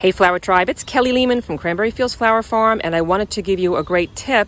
Hey Flower Tribe, it's Kelly Lehman from Cranberry Fields Flower Farm, and I wanted to give you a great tip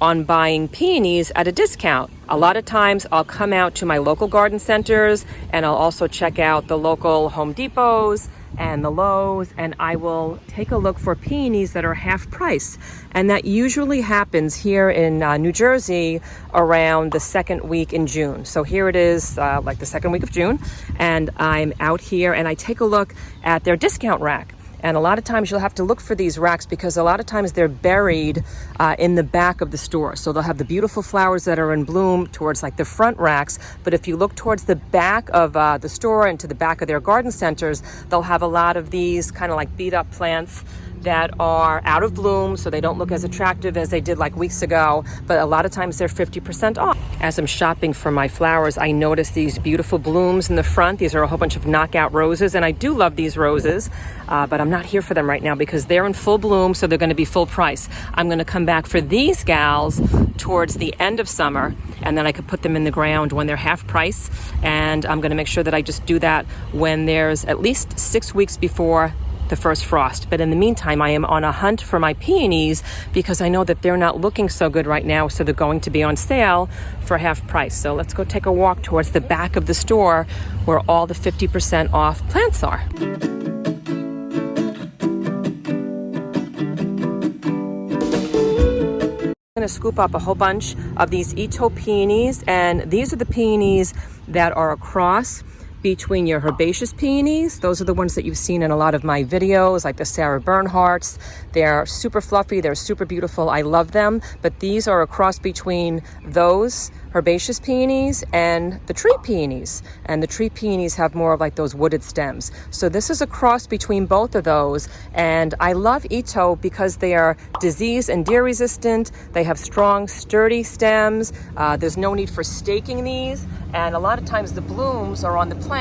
on buying peonies at a discount. A lot of times I'll come out to my local garden centers and I'll also check out the local Home Depots and the Lowe's, and I will take a look for peonies that are half price. And that usually happens here in New Jersey around the second week in June. So here it is, like the second week of June, and I'm out here and I take a look at their discount rack. And a lot of times you'll have to look for these racks because a lot of times they're buried in the back of the store. So they'll have the beautiful flowers that are in bloom towards like the front racks. But if you look towards the back of the store and to the back of their garden centers, they'll have a lot of these kind of like beat up plants that are out of bloom, so they don't look as attractive as they did like weeks ago, but a lot of times they're 50% off. As I'm shopping for my flowers, I notice these beautiful blooms in the front. These are a whole bunch of knockout roses, and I do love these roses, but I'm not here for them right now because they're in full bloom, so they're gonna be full price. I'm gonna come back for these gals towards the end of summer, and then I could put them in the ground when they're half price, and I'm gonna make sure that I just do that when there's at least 6 weeks before the first frost. But in the meantime, I am on a hunt for my peonies because I know that they're not looking so good right now, so they're going to be on sale for half price. So let's go take a walk towards the back of the store where all the 50% off plants are. I'm going to scoop up a whole bunch of these Ito peonies, and these are the peonies that are a cross between your herbaceous peonies. Those are the ones that you've seen in a lot of my videos, like the Sarah Bernhardt's. They're super fluffy, they're super beautiful, I love them, but these are a cross between those herbaceous peonies and the tree peonies. And the tree peonies have more of like those wooded stems. So this is a cross between both of those, and I love Ito because they are disease and deer resistant. They have strong, sturdy stems. There's no need for staking these, and a lot of times the blooms are on the plant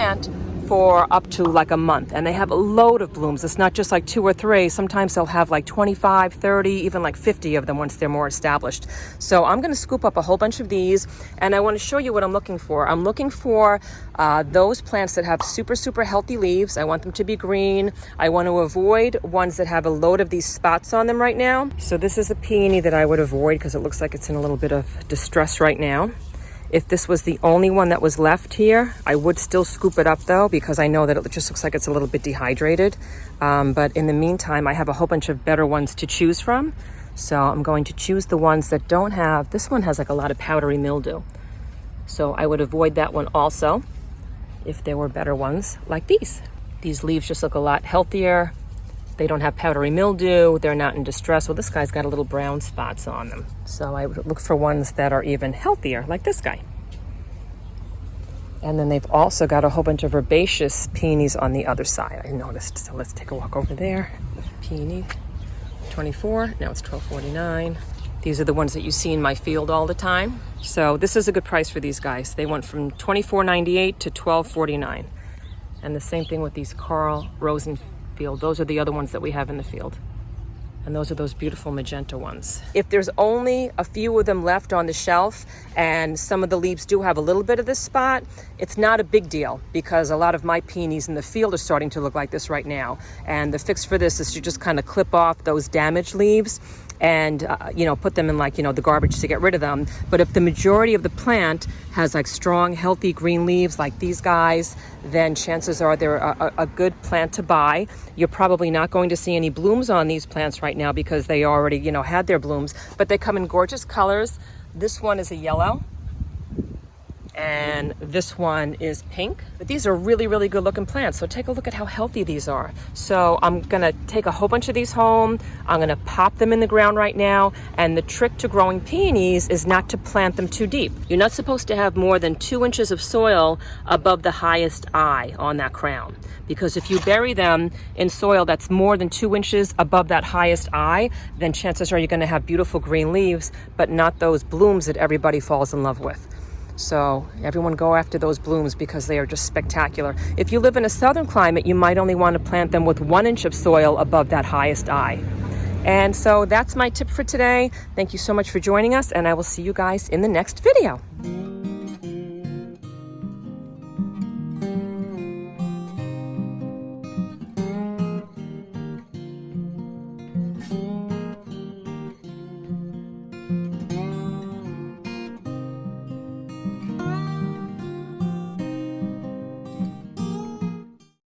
for up to like a month, and they have a load of blooms. It's not just like 2 or 3. Sometimes they'll have like 25, 30, even like 50 of them once they're more established. So I'm going to scoop up a whole bunch of these, and I want to show you what I'm looking for. I'm looking for those plants that have super healthy leaves. I want them to be green. I want to avoid ones that have a load of these spots on them right now. So this is a peony that I would avoid because it looks like it's in a little bit of distress right now. If this was the only one that was left here, I would still scoop it up though, because I know that it just looks like it's a little bit dehydrated. But in the meantime, I have a whole bunch of better ones to choose from. So I'm going to choose the ones that don't have, this one has like a lot of powdery mildew. So I would avoid that one also if there were better ones like these. These leaves just look a lot healthier. They don't have powdery mildew, they're not in distress. Well, this guy's got a little brown spots on them. So I would look for ones that are even healthier, like this guy. And then they've also got a whole bunch of herbaceous peonies on the other side, I noticed. So let's take a walk over there. Peony, 24, now it's $12.49. These are the ones that you see in my field all the time. So this is a good price for these guys. They went from $24.98 to $12.49. And the same thing with these Carl Rosenfield. Those are the other ones that we have in the field. And those are those beautiful magenta ones. If there's only a few of them left on the shelf and some of the leaves do have a little bit of this spot, it's not a big deal because a lot of my peonies in the field are starting to look like this right now. And the fix for this is to just kind of clip off those damaged leaves and put them in like the garbage to get rid of them. But if the majority of the plant has like strong healthy green leaves like these guys, then chances are they're a good plant to buy. You're probably not going to see any blooms on these plants right now because they already had their blooms, but they come in gorgeous colors. This one is a yellow, and this one is pink. But these are really good looking plants, so take a look at how healthy these are. So I'm gonna take a whole bunch of these home. I'm gonna pop them in the ground right now, and the trick to growing peonies is not to plant them too deep. You're not supposed to have more than 2 inches of soil above the highest eye on that crown, because if you bury them in soil that's more than 2 inches above that highest eye, then chances are you're gonna have beautiful green leaves, but not those blooms that everybody falls in love with. So everyone go after those blooms because they are just spectacular. If you live in a southern climate, you might only want to plant them with 1 inch of soil above that highest eye. And so that's my tip for today. Thank you so much for joining us, and I will see you guys in the next video.